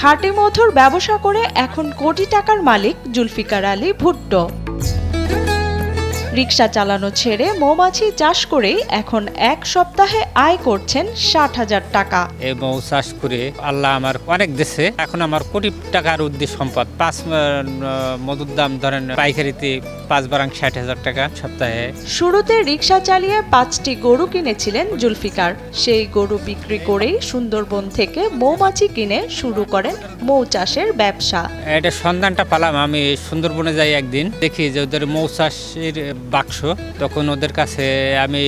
খাঁটি মধুর ব্যবসা করে এখন কোটি টাকার মালিক জুলফিকার আলী ভুট্টো। রিকশা চালানো ছেড়ে মৌমাছি চাষ করেই এখন এক সপ্তাহে আয় করছেন 60,000 টাকা। এই মৌ চাষ করে আল্লাহ আমার অনেক দেশে এখন আমার কোটি টাকার উদ্দেশ্য সম্পদ। 5 মধুর দাম ধরেন পাইকারিতে 5 বারাং 60,000 টাকা সপ্তাহে। শুরুতে রিকশা চালিয়ে 5টি গরু কিনেছিলেন জুলফিকার। সেই গরু বিক্রি করেই সুন্দরবন থেকে মৌমাছি কিনে শুরু করেন মৌ চাষের ব্যবসা। এটা সন্ধানটা পালাম আমি সুন্দরবনে যাই একদিন, দেখি যে ওদের মৌ চাষের বাক্স। তখন ওদের কাছে আমি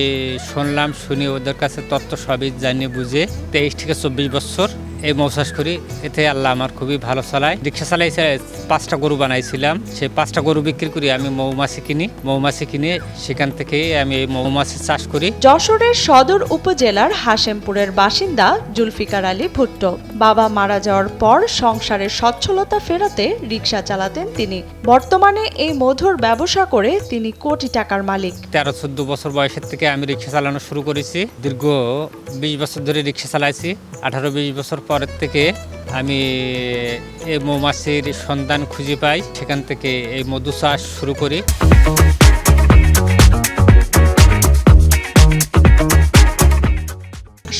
শুনি ওদের কাছে তত্ত্ব সবই জানি বুঝে 23 থেকে 24 বছর এই মৌ চাষ করি। এতে আল্লাহ আমার খুবই ভালো চালায়। রিক্সা চালাইছে 5টা গরু বানাইছিলাম, সেই 5টা গরু বিক্রি করি আমি মৌমাছি কিনে সেখান থেকে আমি এই মৌমাছি চাষ করি। যশোরের সদর উপজেলার হাশেমপুরের বাসিন্দা জুলফিকার আলী ভুট্টো। বাবা মারা যাওয়ার পর সংসারের সচ্ছলতা ফেরাতে রিকশা চালাতেন তিনি। বর্তমানে এই মধুর ব্যবসা করে তিনি কোটি টাকার মালিক। 13-14 বছর বয়সের থেকে আমি রিক্সা চালানো শুরু করেছি। দীর্ঘ 20 বছর ধরে রিক্সা চালাইছি। 18-20 বছর পরের থেকে আমি এই মৌমাছির সন্ধান খুঁজে পাই, সেখান থেকে এই মধু চাষ শুরু করি।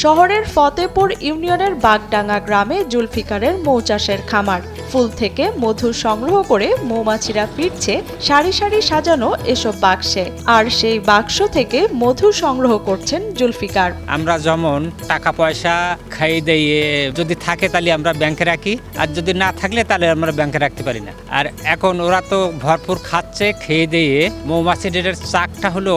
শহরের ফতেপুর ইউনিয়নের বাগডাঙ্গা গ্রামে জুলফিকারের মৌ চাষের খামার। ফুল থেকে মধু সংগ্রহ করে মৌমাছিরা ফিরছে সারি সারি সাজানো এসব বাক্সে, আর সেই বাক্স থেকে মধু সংগ্রহ করছেন জুলফিকার। আমরা যেমন টাকা পয়সা খাইয়ে দিয়ে যদি থাকে তাহলে আমরা ব্যাংকে রাখি, আর যদি না থাকলে তাহলে আমরা ব্যাংকে রাখতে পারি না। আর এখন ওরা তো ভরপুর খাচ্ছে, খেয়ে দিয়ে মৌমাছিদের চাকটা হলো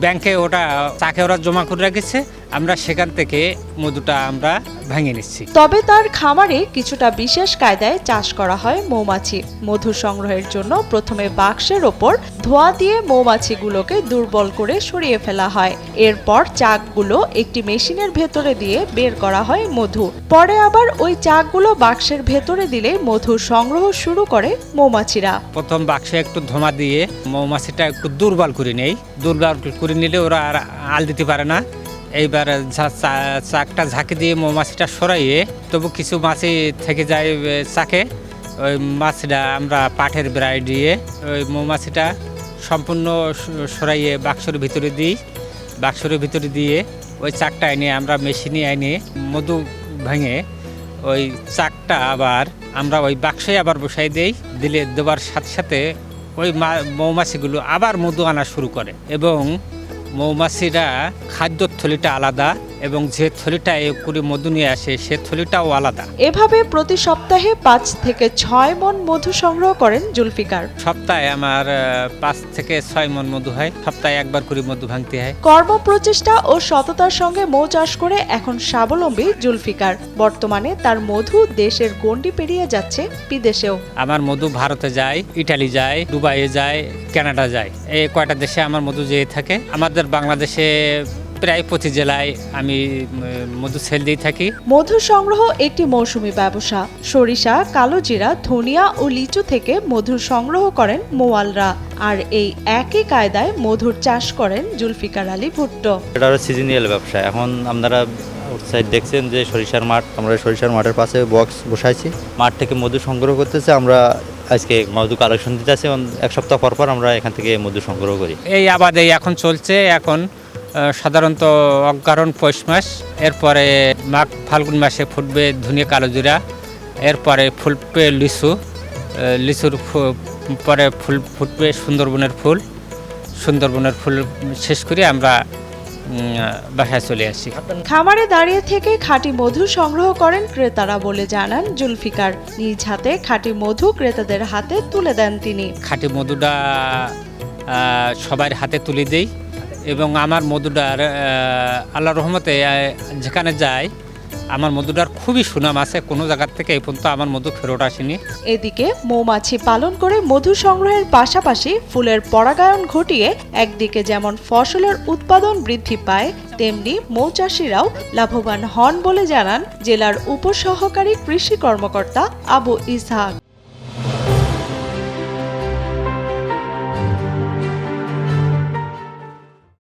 ব্যাংকে ওটা চাকে ওরা জমা করে রেখেছে, আমরা সেখান থেকে মধুটা আমরা ভেঙে নিচ্ছি। তবে তার খামারে কিছুটা বিশেষ কায়দায় চাষ করা হয় মৌমাছি। মধু সংগ্রহের জন্য প্রথমে বাক্সের ওপর ধোঁয়া দিয়ে মৌমাছিগুলোকে দুর্বল করে সরিয়ে ফেলা হয়। এরপর চাকগুলো একটি মেশিনের ভেতরে দিয়ে বের করা হয় মধু। পরে আবার ওই চাকগুলো বাক্সের ভেতরে দিলে মধু সংগ্রহ শুরু করে মৌমাছিরা। প্রথম বাক্সে একটু ধোঁয়া দিয়ে মৌমাছিটা একটু দুর্বল করে নেই। দুর্বল করে নিলে ওরা আর আল দিতে পারে না। এইবার চাকটা ঝাঁকি দিয়ে মৌমাছিটা সরাইয়ে, তবু কিছু মাছি থেকে যায় চাকে, ওই মাছটা আমরা পাটের বেড়ায় দিয়ে ওই মৌমাছিটা সম্পূর্ণ সরাইয়ে বাক্সের ভিতরে দিয়ে ওই চাকটা এনে আমরা মেশিনে এনে মধু ভেঙে ওই চাকটা আবার আমরা ওই বাক্সে আবার বসাই দেওয়ার সাথে সাথে ওই মৌমাছিগুলো আবার মধু আনা শুরু করে। এবং মৌমাছিরা খাদ্যর থলিটা আলাদা এবং যে থলিটা করে মধু নিয়ে আসে সে থলিটাও আলাদা। এভাবে প্রতি সপ্তাহে 5 থেকে 6 মণ মধু সংগ্রহ করেন জুলফিকার। সপ্তাহে আমার 5 থেকে 6 মণ মধু হয়, সপ্তাহে একবার করে মধু ভাঙতে হয়। কর্মপ্রচেষ্টা ও সততার সঙ্গে মৌ চাষ করে এখন স্বাবলম্বী জুলফিকার। বর্তমানে তার মধু দেশের গণ্ডি পেরিয়ে যাচ্ছে বিদেশেও। আমার মধু ভারতে যায়, ইটালি যায়, দুবাইয়ে যায়, কানাডা যায়, এই কয়টা দেশে আমার মধু যেয়ে থাকে। আমাদের বাংলাদেশে প্রায় প্রতি জেলায় আমি মধু সেল দিয়ে থাকি। মধু সংগ্রহ একটি মৌসুমী ব্যবসা। সরিষা, কালোজিরা, ধনিয়া ও লিচু থেকে মধু সংগ্রহ করেন মৌয়ালরা, আর এই একই কায়দায় মধুর চাষ করেন জুলফিকার আলী ভুট্টো। এটা হলো সিজনাল ব্যবসা। এখন আপনারা সাইড দেখছেন যে সরিষার মাঠ, আমরা সরিষার মাঠের পাশে বক্স বসাইছি, মাঠ থেকে মধু সংগ্রহ করতেছে। আমরা আজকে মধু কালেকশন দিতে আছি, 1 সপ্তাহ পর আমরা এখান থেকে মধু সংগ্রহ করি। এই আবাদে এখন চলছে। এখন সাধারণত অগ্রহায়ণ পৌষ মাস, এরপরে মাঘ ফাল্গুন মাসে ফুটবে ধনিয়া কালোজিরা, এরপরে ফুটবে লিচুর পরে ফুটবে সুন্দরবনের ফুল শেষ করে আমরা বাসায় চলে আসি। খামারে দাঁড়িয়ে থেকে খাঁটি মধু সংগ্রহ করেন ক্রেতারা বলে জানান জুলফিকার। নিজ হাতে খাঁটি মধু ক্রেতাদের হাতে তুলে দেন তিনি। খাঁটি মধুটা সবার হাতে তুলে দেই এবং আমার মধুটার আল্লাহর রহমতে যেখানে যায় আমার মধুটার খুবই সুনাম আছে। কোনো জায়গার থেকে এই পর্যন্ত আমার মধু ফেরত আসেনি। এদিকে মৌমাছি পালন করে মধু সংগ্রহের পাশাপাশি ফুলের পরাগায়ন ঘটিয়ে একদিকে যেমন ফসলের উৎপাদন বৃদ্ধি পায়, তেমনি মৌচাষীরাও লাভবান হন বলে জানান জেলার উপসহকারী কৃষি কর্মকর্তা আবু ইসহাক।